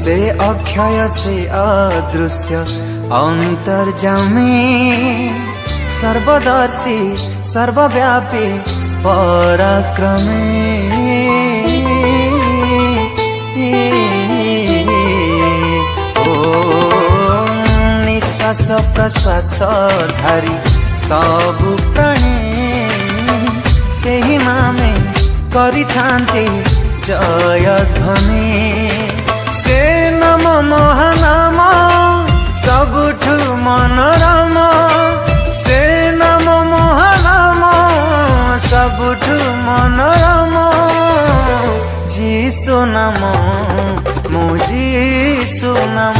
से अक्षय से अदृश्य अंतर्जामी सर्वदर्शी सर्वव्यापी पराक्रमी निश्वास प्रश्वास धारी सबु प्राणी से ही मामे करि थांती जय ध्वनि से नम महानाम सबुठु मनोरम से नम महानाम सबुठु मनोरम जीसु नाम मो जीसु नाम